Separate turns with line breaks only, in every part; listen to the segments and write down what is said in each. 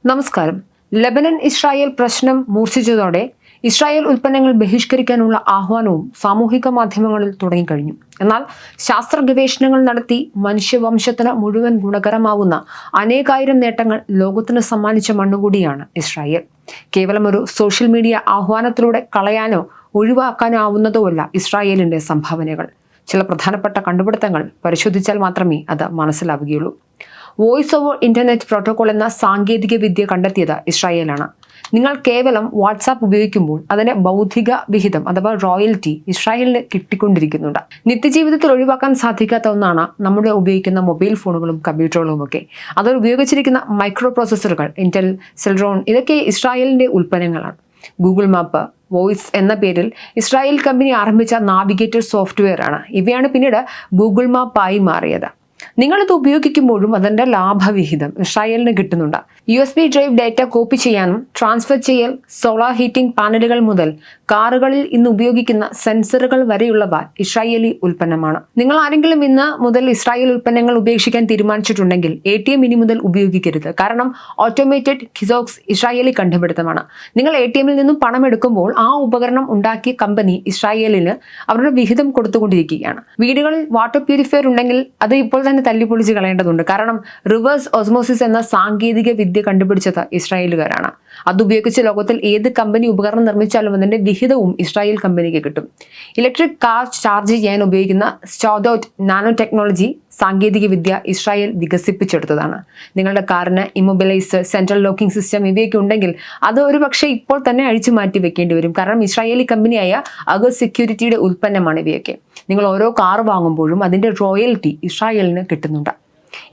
നമസ്കാരം. Lebanon Israel പ്രശ്നം മൂർച്ഛിച്ചതോടെ Israel ഉൽപ്പന്നങ്ങൾ ബഹിഷ്കരിക്കാനുള്ള ആഹ്വാനവും സാമൂഹിക മാധ്യമങ്ങളിൽ തുടങ്ങിക്കഴിഞ്ഞു. എന്നാൽ ശാസ്ത്ര ഗവേഷണങ്ങൾ നടത്തി മനുഷ്യവംശത്തിന് മുഴുവൻ ഗുണകരമാവുന്ന അനേകായിരം നേട്ടങ്ങൾ ലോകത്തിന് സമ്മാനിച്ച മണ്ണുകൂടിയാണ് ഇസ്രായേൽ. കേവലം ഒരു സോഷ്യൽ മീഡിയ ആഹ്വാനത്തിലൂടെ കളയാനോ ഒഴിവാക്കാനോ ആവുന്നതോ അല്ല ഇസ്രായേലിന്റെ സംഭാവനകൾ. ചില പ്രധാനപ്പെട്ട കണ്ടുപിടുത്തങ്ങൾ പരിശോധിച്ചാൽ മാത്രമേ അത് മനസ്സിലാവുകയുള്ളൂ. വോയിസ് ഓവർ ഇന്റർനെറ്റ് പ്രോട്ടോകോൾ എന്ന സാങ്കേതിക വിദ്യ കണ്ടെത്തിയത് ഇസ്രായേലാണ്. നിങ്ങൾ കേവലം വാട്സാപ്പ് ഉപയോഗിക്കുമ്പോൾ അതിന്റെ ബൗദ്ധിക വിഹിതം അഥവാ റോയൽറ്റി ഇസ്രായേലിന് കിട്ടിക്കൊണ്ടിരിക്കുന്നുണ്ട്. നിത്യജീവിതത്തിൽ ഒഴിവാക്കാൻ സാധിക്കാത്ത ഒന്നാണ് നമ്മുടെ ഉപയോഗിക്കുന്ന മൊബൈൽ ഫോണുകളും കമ്പ്യൂട്ടറുകളും ഒക്കെ. അതിൽ ഉപയോഗിച്ചിരിക്കുന്ന മൈക്രോ പ്രോസസ്സറുകൾ, ഇന്റൽ, സെൽറോൺ, ഇതൊക്കെ ഇസ്രായേലിന്റെ ഉൽപ്പന്നങ്ങളാണ്. ഗൂഗിൾ മാപ്പ്, വോയിസ് എന്ന പേരിൽ ഇസ്രായേൽ കമ്പനി ആരംഭിച്ച നാവിഗേറ്റർ സോഫ്റ്റ്വെയർ ആണ്. ഇവയാണ് പിന്നീട് ഗൂഗിൾ മാപ്പായി മാറിയത്. നിങ്ങളിത് ഉപയോഗിക്കുമ്പോഴും അതിൻ്റെ ലാഭവിഹിതം ഇസ്രായേലിന് കിട്ടുന്നുണ്ട്. USB ഡ്രൈവ് ഡാറ്റ കോപ്പി ചെയ്യാനും ട്രാൻസ്ഫർ ചെയ്യൽ, സോളാർ ഹീറ്റിംഗ് പാനലുകൾ മുതൽ കാറുകളിൽ ഇന്ന് ഉപയോഗിക്കുന്ന സെൻസറുകൾ വരെയുള്ളവ ഇസ്രായേലി ഉൽപ്പന്നമാണ്. നിങ്ങൾ ആരെങ്കിലും ഇന്ന് മുതൽ ഇസ്രായേൽ ഉൽപ്പന്നങ്ങൾ ഉപേക്ഷിക്കാൻ തീരുമാനിച്ചിട്ടുണ്ടെങ്കിൽ ATM ഇനി മുതൽ ഉപയോഗിക്കരുത്. കാരണം ഓട്ടോമേറ്റഡ് കിസോക്സ് ഇസ്രായേലി കണ്ടുപിടുത്തമാണ്. നിങ്ങൾ ATMിൽ നിന്നും പണം എടുക്കുമ്പോൾ ആ ഉപകരണം ഉണ്ടാക്കിയ കമ്പനി ഇസ്രായേലിന് അവരുടെ വിഹിതം കൊടുത്തുകൊണ്ടിരിക്കുകയാണ്. വീടുകളിൽ വാട്ടർ പ്യൂരിഫയർ ഉണ്ടെങ്കിൽ അത് ഇപ്പോൾ തന്നെ തല്ലിപ്പൊളിച്ച് കളയേണ്ടതുണ്ട്. കാരണം റിവേഴ്സ് ഓസ്മോസിസ് എന്ന സാങ്കേതിക വിദ്യ കണ്ടുപിടിച്ചത് ഇസ്രായേലുകാരാണ്. അതുപയോഗിച്ച് ലോകത്തിൽ ഏത് കമ്പനി ഉപകരണം നിർമ്മിച്ചാലും അതിന്റെ വിഹിതവും ഇസ്രായേൽ കമ്പനിക്ക് കിട്ടും. ഇലക്ട്രിക് കാർ ചാർജ് ചെയ്യാൻ ഉപയോഗിക്കുന്ന സ്റ്റോഡോട്ട് നാനോ ടെക്നോളജി സാങ്കേതിക വിദ്യ ഇസ്രായേൽ വികസിപ്പിച്ചെടുത്തതാണ്. നിങ്ങളുടെ കാറിന് ഇമ്മൊബിലൈസർ, സെൻട്രൽ ലോക്കിംഗ് സിസ്റ്റം ഇവയൊക്കെ ഉണ്ടെങ്കിൽ അത് ഒരു പക്ഷേ ഇപ്പോൾ തന്നെ അഴിച്ചു മാറ്റി വെക്കേണ്ടി വരും. കാരണം ഇസ്രായേലി കമ്പനിയായ അഗർ സെക്യൂരിറ്റിയുടെ ഉൽപ്പന്നമാണ് ഇവയൊക്കെ. നിങ്ങൾ ഓരോ കാർ വാങ്ങുമ്പോഴും അതിന്റെ റോയൽറ്റി ഇസ്രായേലിന് കിട്ടുന്നുണ്ട്.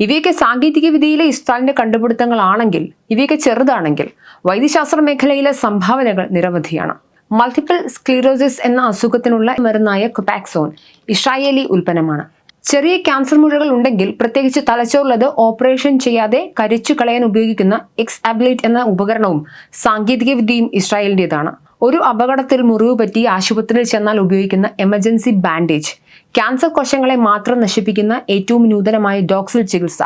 ഇവയൊക്കെ സാങ്കേതിക വിദ്യയിലെ ഇസ്രായേലിന്റെ കണ്ടുപിടുത്തങ്ങളാണെങ്കിൽ, ഇവയൊക്കെ ചെറുതാണെങ്കിൽ വൈദ്യശാസ്ത്ര മേഖലയിലെ സംഭാവനകൾ നിരവധിയാണ്. മൾട്ടിപ്പിൾ സ്ക്ലീറോസിസ് എന്ന അസുഖത്തിനുള്ള മരുന്നായ കൊപാക്സോൺ ഇസ്രായേലി ഉൽപ്പന്നമാണ്. ചെറിയ ക്യാൻസർ മുഴകൾ ഉണ്ടെങ്കിൽ, പ്രത്യേകിച്ച് തലച്ചോറിലത് ഓപ്പറേഷൻ ചെയ്യാതെ കരിച്ചു കളയാൻ ഉപയോഗിക്കുന്ന എക്സ്-അബ്ലേറ്റ് എന്ന ഉപകരണവും സാങ്കേതിക വിദ്യയും ഇസ്രായേലിൻ്റെതാണ്. ഒരു അപകടത്തിൽ മുറിവ് പറ്റി ആശുപത്രിയിൽ ചെന്നാൽ ഉപയോഗിക്കുന്ന എമർജൻസി ബാൻഡേജ്, ക്യാൻസർ കോശങ്ങളെ മാത്രം നശിപ്പിക്കുന്ന ഏറ്റവും നൂതനമായ ഡോക്സിൽ ചികിത്സ,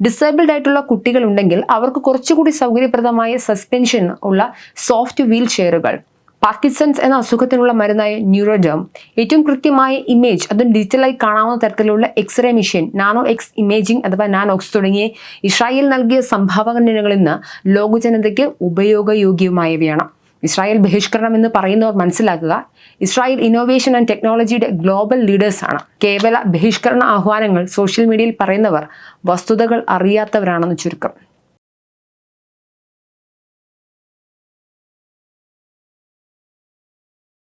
ഡിസേബിൾഡ് ആയിട്ടുള്ള കുട്ടികൾ ഉണ്ടെങ്കിൽ അവർക്ക് കുറച്ചുകൂടി സൗകര്യപ്രദമായ സസ്പെൻഷൻ ഉള്ള സോഫ്റ്റ് വീൽ ചെയറുകൾ, പാർക്കിൻസൺസ് എന്ന അസുഖത്തിനുള്ള മരുന്നായ ന്യൂറോഡേം, ഏറ്റവും കൃത്യമായ ഇമേജ് അതും ഡിജിറ്റലായി കാണാവുന്ന തരത്തിലുള്ള x-ray machine, nano X imaging അഥവാ നാനോക്സ് തുടങ്ങിയ ഇസ്രായേൽ നൽകിയ സംഭാവനകൾ ഇന്ന് ലോകജനതയ്ക്ക് ഉപയോഗയോഗ്യമായവയാണ്. ഇസ്രായേൽ ബഹിഷ്കരണം എന്ന് പറയുന്നവർ മനസ്സിലാക്കുക, ഇസ്രായേൽ ഇന്നോവേഷൻ ആൻഡ് ടെക്നോളജിയുടെ ഗ്ലോബൽ ലീഡേഴ്സാണ്. കേവല ബഹിഷ്കരണ ആഹ്വാനങ്ങൾ സോഷ്യൽ മീഡിയയിൽ പറയുന്നവർ വസ്തുതകൾ അറിയാത്തവരാണെന്ന് ചുരുക്കം.